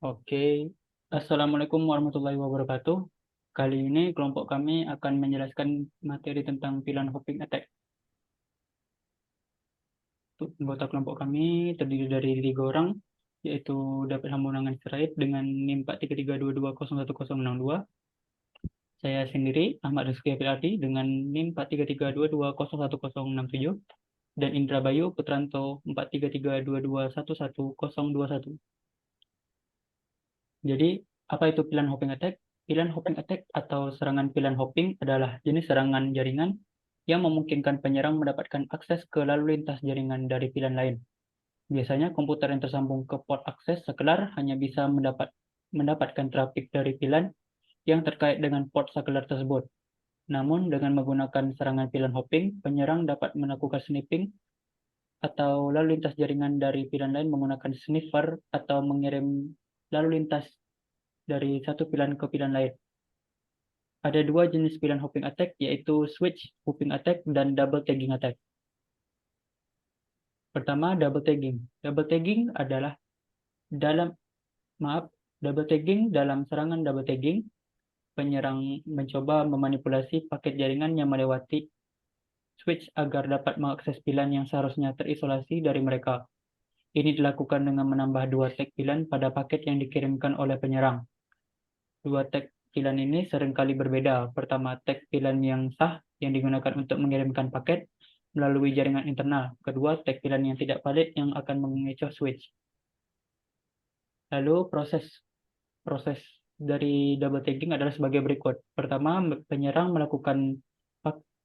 Oke, Assalamualaikum warahmatullahi wabarakatuh. Kali ini kelompok kami akan menjelaskan materi tentang pilihan hopping attack. Untuk anggota kelompok kami terdiri dari 3 orang, yaitu David Hamunangan Sirait dengan NIM 43322011062. Saya sendiri, Ahmad Rizky Apilardi dengan NIM 43322011067. Dan Indra Bayu Putranto 43322111021. Jadi, apa itu pilihan hopping attack? Pilihan hopping attack atau serangan pilihan hopping adalah jenis serangan jaringan yang memungkinkan penyerang mendapatkan akses ke lalu lintas jaringan dari pilihan lain. Biasanya komputer yang tersambung ke port akses sakelar hanya bisa mendapatkan trafik dari pilihan yang terkait dengan port sakelar tersebut. Namun, dengan menggunakan serangan pilihan hopping, penyerang dapat melakukan sniffing atau lalu lintas jaringan dari pilihan lain menggunakan sniffer atau mengirim lalu lintas dari satu pilihan ke pilihan lain. Ada 2 jenis pilihan hopping attack, yaitu switch hopping attack dan double tagging attack. Pertama, double tagging. Double tagging adalah dalam maaf, double tagging dalam serangan double tagging, penyerang mencoba memanipulasi paket jaringan yang melewati switch agar dapat mengakses pilihan yang seharusnya terisolasi dari mereka. Ini dilakukan dengan menambah 2 tag pilihan pada paket yang dikirimkan oleh penyerang. 2 tag pilihan ini seringkali berbeda. Pertama, tag pilihan yang sah yang digunakan untuk mengirimkan paket melalui jaringan internal. Kedua, tag pilihan yang tidak valid yang akan mengecoh switch. Lalu proses dari double tagging adalah sebagai berikut. Pertama, penyerang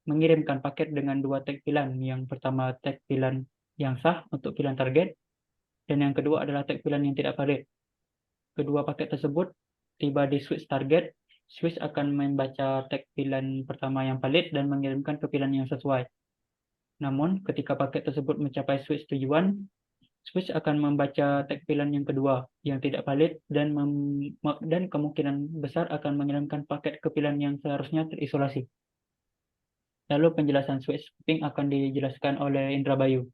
mengirimkan paket dengan 2 tag pilihan. Yang pertama, tag pilihan yang sah untuk pilihan target, dan yang kedua adalah tag pilihan yang tidak valid. Kedua paket tersebut tiba di switch target. Switch akan membaca tag pilihan pertama yang valid dan mengirimkan ke pilihan yang sesuai. Namun, ketika paket tersebut mencapai switch tujuan, switch akan membaca tag pilihan yang kedua yang tidak valid dan kemungkinan besar akan mengirimkan paket ke pilihan yang seharusnya terisolasi. Lalu penjelasan switch ping akan dijelaskan oleh Indra Bayu.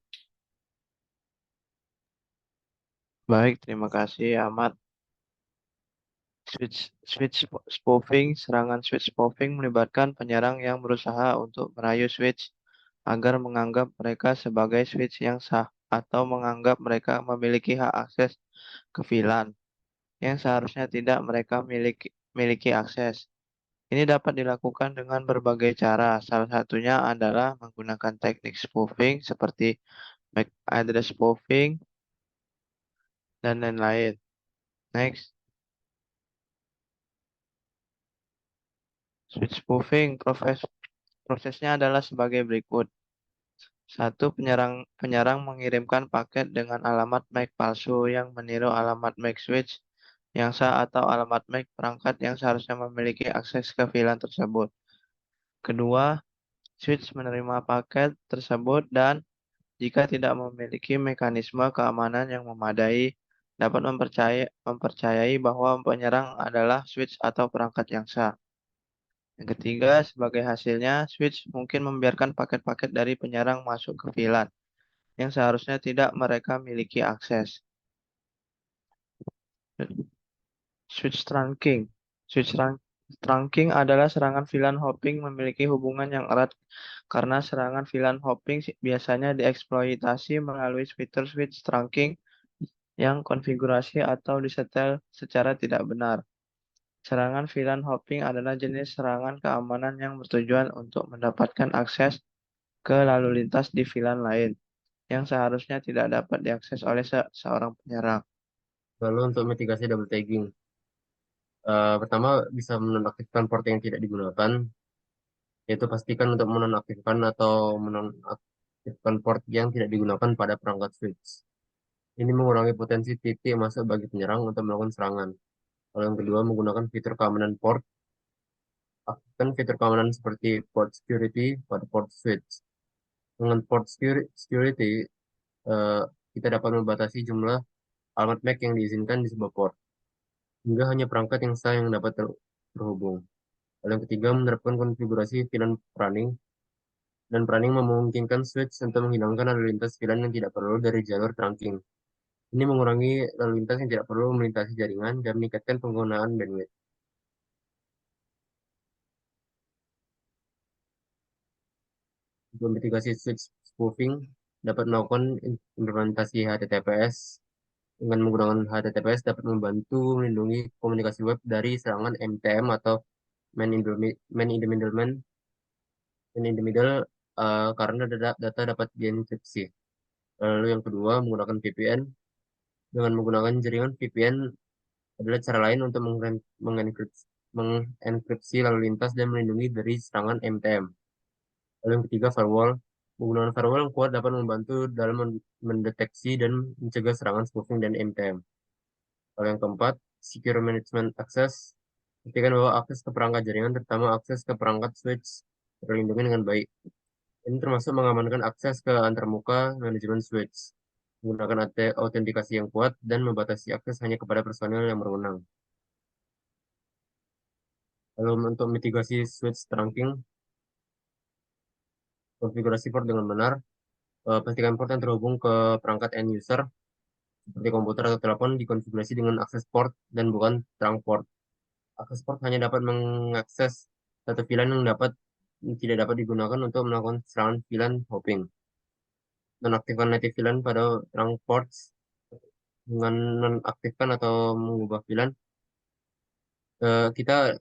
Baik, terima kasih Ahmad. Spoofing, serangan switch spoofing melibatkan penyerang yang berusaha untuk merayu switch agar menganggap mereka sebagai switch yang sah atau menganggap mereka memiliki hak akses ke VLAN yang seharusnya tidak mereka miliki akses. Ini dapat dilakukan dengan berbagai cara. Salah satunya adalah menggunakan teknik spoofing seperti MAC address spoofing dan lain-lain. Next. Switch spoofing prosesnya adalah sebagai berikut. Satu, penyerang mengirimkan paket dengan alamat MAC palsu yang meniru alamat MAC switch yang sah atau alamat MAC perangkat yang seharusnya memiliki akses ke VLAN tersebut. Kedua, switch menerima paket tersebut dan jika tidak memiliki mekanisme keamanan yang memadai, dapat mempercayai bahwa penyerang adalah switch atau perangkat yang sah. Yang ketiga, sebagai hasilnya, switch mungkin membiarkan paket-paket dari penyerang masuk ke VLAN yang seharusnya tidak mereka miliki akses. Switch trunking. Trunking adalah serangan VLAN hopping memiliki hubungan yang erat karena serangan VLAN hopping biasanya dieksploitasi melalui fitur switch trunking yang konfigurasi atau disetel secara tidak benar. Serangan VLAN hopping adalah jenis serangan keamanan yang bertujuan untuk mendapatkan akses ke lalu lintas di VLAN lain yang seharusnya tidak dapat diakses oleh seorang penyerang. Lalu untuk mitigasi double tagging, pertama bisa menonaktifkan port yang tidak digunakan, yaitu pastikan untuk menonaktifkan atau menonaktifkan port yang tidak digunakan pada perangkat switch. Ini mengurangi potensi titik masuk bagi penyerang untuk melakukan serangan. Lalu yang kedua, menggunakan fitur keamanan port. Aktifkan fitur keamanan seperti port security pada port switch. Dengan port security, eh, kita dapat membatasi jumlah alamat MAC yang diizinkan di sebuah port, hingga hanya perangkat yang sah yang dapat terhubung. Lalu yang ketiga, menerapkan konfigurasi VLAN pruning. Dan pruning memungkinkan switch untuk menghilangkan lalu lintas VLAN yang tidak perlu dari jalur trunking. Ini mengurangi lalu lintas yang tidak perlu melintasi jaringan dan meningkatkan penggunaan bandwidth. Untuk mitigasi switch spoofing dapat melakukan implementasi HTTPS. Dengan menggunakan HTTPS dapat membantu melindungi komunikasi web dari serangan MTM atau man in the middleman, karena data dapat dienkripsi. Lalu yang kedua, menggunakan VPN. Dengan menggunakan jaringan VPN adalah cara lain untuk mengenkripsi lalu lintas dan melindungi dari serangan MTM. Lalu yang ketiga, firewall. Penggunaan firewall yang kuat dapat membantu dalam mendeteksi dan mencegah serangan spoofing dan MTM. Lalu yang keempat, secure management access. Pastikan bahwa akses ke perangkat jaringan, terutama akses ke perangkat switch, terlindungi dengan baik. Ini termasuk mengamankan akses ke antarmuka manajemen switch, menggunakan autentikasi yang kuat, dan membatasi akses hanya kepada personel yang berwenang. Lalu untuk mitigasi switch trunking, konfigurasi port dengan benar. Pastikan port yang terhubung ke perangkat end user, seperti komputer atau telepon, dikonfigurasi dengan akses port dan bukan trunk port. Akses port hanya dapat mengakses satu VLAN yang tidak dapat digunakan untuk melakukan serangan VLAN hopping. Nonaktifkan native VLAN pada trunk ports. Dengan nonaktifkan atau mengubah VLAN, kita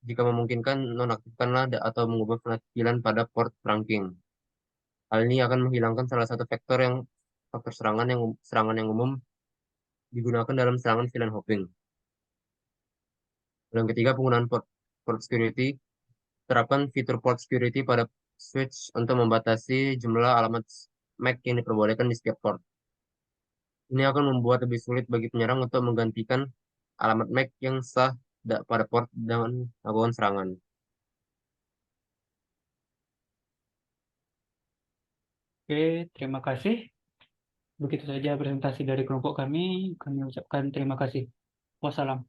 jika memungkinkan nonaktifkanlah atau mengubah VLAN pada port trunking. Hal ini akan menghilangkan salah satu faktor serangan yang umum digunakan dalam serangan VLAN hopping. Yang ketiga, penggunaan port security. Terapkan fitur port security pada switch untuk membatasi jumlah alamat MAC yang diperbolehkan di setiap port. Ini akan membuat lebih sulit bagi penyerang untuk menggantikan alamat MAC yang sah pada port dan melakukan serangan. Oke, terima kasih. Begitu saja presentasi dari kelompok kami. Kami ucapkan terima kasih. Wassalam.